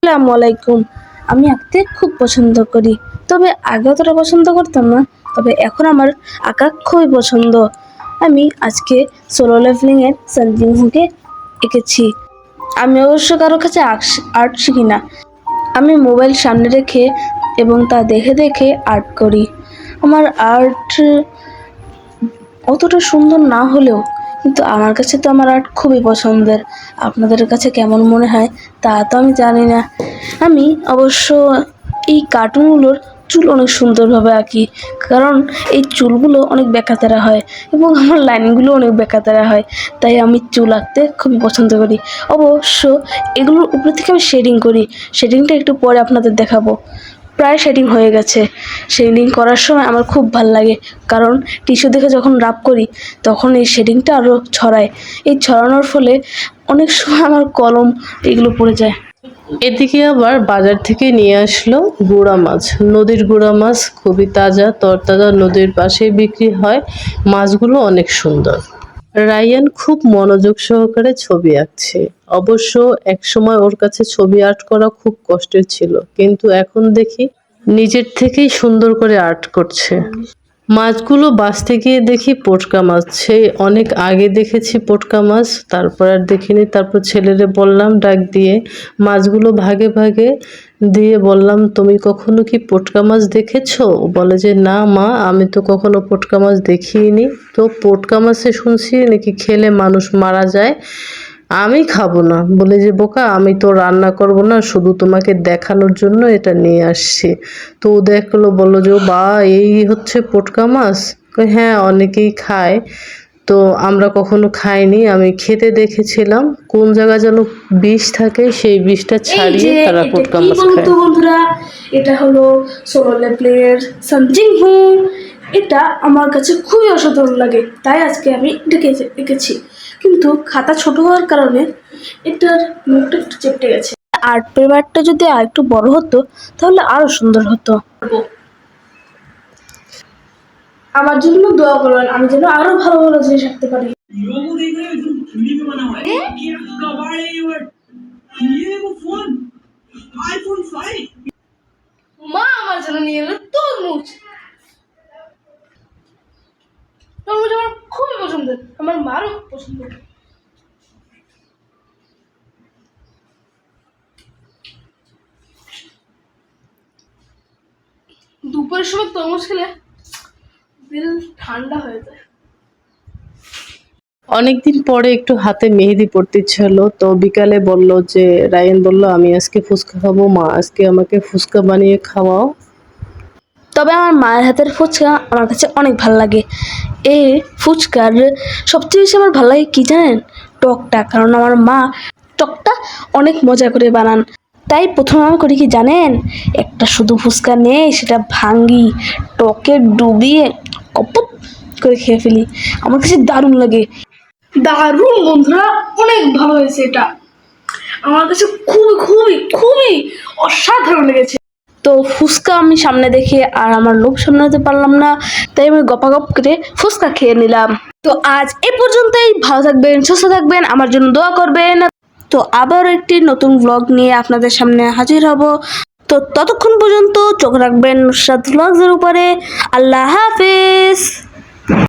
আসসালামু আলাইকুম। আমি আঁকতে খুব পছন্দ করি, তবে আগে অতটা পছন্দ করতাম না, তবে এখন আমার আঁকা খুবই পছন্দ। আমি আজকে সোলো লেভেলিংয়ের সানজিনহুকে এঁকেছি। আমি অবশ্য কারো কাছে আর্ট শিখি না, আমি মোবাইল সামনে রেখে এবং তা দেখে দেখে আর্ট করি। আমার আর্ট অতটা সুন্দর না হলেও কিন্তু আমার কাছে তো আমার আর্ট খুবই পছন্দের। আপনাদের কাছে কেমন মনে হয় তা তো আমি জানি না। আমি অবশ্য এই কার্টুনগুলোর চুল অনেক সুন্দরভাবে আঁকি, কারণ এই চুলগুলো অনেক বেঁকাতেরা হয় এবং আমার লাইনগুলো অনেক বেঁকাতেরা হয়, তাই আমি চুল আঁকতে খুবই পছন্দ করি। অবশ্য এগুলোর উপর থেকে আমি শেডিং করি, শেডিংটা একটু পরে আপনাদের দেখাবো। প্রায় শেডিং হয়ে গেছে। শেডিং করার সময় আমার খুব ভাল লাগে, কারণ টিস্যু দেখে যখন রাব করি তখন এই শেডিংটা আরও ছড়ায়। এই ছড়ানোর ফলে অনেক সময় আমার কলম এগুলো পড়ে যায়। এদিকে আবার বাজার থেকে নিয়ে আসলো গুড়া মাছ, নদীর গুড়া মাছ, খুবই তাজা তরতাজা, নদীর পাশে বিক্রি হয়। মাছগুলো অনেক সুন্দর। রায়ান খুব মনোযোগ সহকারে ছবি আঁকছে। অবশ্য একসময় ওর কাছে ছবি আর্ট করা খুব কষ্টের ছিল, কিন্তু এখন দেখি নিজের থেকেই সুন্দর করে আর্ট করছে। মাছগুলো বাছতে গিয়ে দেখি পটকা মাছ। সেই অনেক আগে দেখেছি পটকা মাছ, তারপর আর দেখিনি। তারপর ছেলেরে বললাম ডাক দিয়ে, মাছগুলো ভাগে ভাগে দিয়ে বললাম, তুমি কখনো কি পটকা মাছ দেখেছো? বলে যে না মা, আমি তো কখনো পটকা মাছ দেখিনি। তো পটকা মাছে শুনছি নাকি খেলে মানুষ মারা যায়। আমি খাবো না। বলে যে বোকা, আমি তো রান্না করব না, শুধু তোমাকে দেখানোর জন্য এটা নিয়ে আসছি। তো ও দেখলো, বললো যে বা এই হচ্ছে পটকা মাছ। হ্যাঁ, অনেকেই খায়, তো আমরা কখনো খাইনি। আমি খেতে দেখেছিলাম, কোন জায়গায় যেন বিষ থাকে, সেই বিষটা ছাড়িয়ে তারা পটকা মাছ খায়। বন্ধুরা, এটা হলো সোলো লেভেলের সানজিনহু। এটা আমার কাছে খুবই অসাধারণ লাগে, তাই আজকে আমি এটাকে এঁকেছি। কিন্তু খাতা ছোট হওয়ার কারণে এটার মুখটা একটু চেপটে গেছে। আর্ট পেপারটা যদি আর একটু বড় হতো তাহলে আরো সুন্দর হতো। আমার জন্য দোয়া করবেন, আমি যেন আরো ভালো ভালো জিনিস আঁকতে পারি। মা আমার জন্য নিয়ে এলো তরমুজ। তরমুজ আমার খুবই পছন্দের, আমার মারও পছন্দ। দুপুরের সময় তরমুজ খেলে দিল ঠান্ডা হয়ে যায়। অনেকদিন পরে একটু হাতে মেহেদি পড়তে ইচ্ছে হলো, তো বিকালে বলল যে, রায়ান বলল আমি আজকে ফুচকা খাবো, মা আজকে আমাকে ফুচকা বানিয়ে খাওয়াও। তবে আমার মায়ের হাতের ফুচকা আমার কাছে অনেক ভালো লাগে। এই ফুচকার সবচেয়ে বেশি আমার ভালো লাগে কি জানেন? টকটা, কারণ আমার মা টকটা অনেক মজা করে বানান। তাই প্রথমে আমি করি কি জানেন, একটা শুধু ফুচকা নিয়ে সেটা ভাঙ্গি, টকে ডুবিয়ে কপত করে খেয়ে ফেলি। আমার কাছে দারুণ লাগে, দারুণ বন্ধুরা, অনেক ভালো হয়েছে এটা। আমার কাছে খুবই খুবই খুবই অসাধারণ লেগেছে। তো ফুচকা আমি সামনে দেখে আর আমার লোভ সামলাতে পারলাম না, তাই আমি গপাগপ করে ফুচকা খেয়ে নিলাম। তো আজ এ পর্যন্তই। ভালো থাকবেন, সুস্থ থাকবেন, আমার জন্য দোয়া করবেন। তো আবার একটি নতুন ব্লগ নিয়ে আপনাদের সামনে হাজির হব। তো ততক্ষণ পর্যন্ত চোখ রাখবেন নুসরাত ব্লগসের উপরে। আল্লাহ হাফেজ।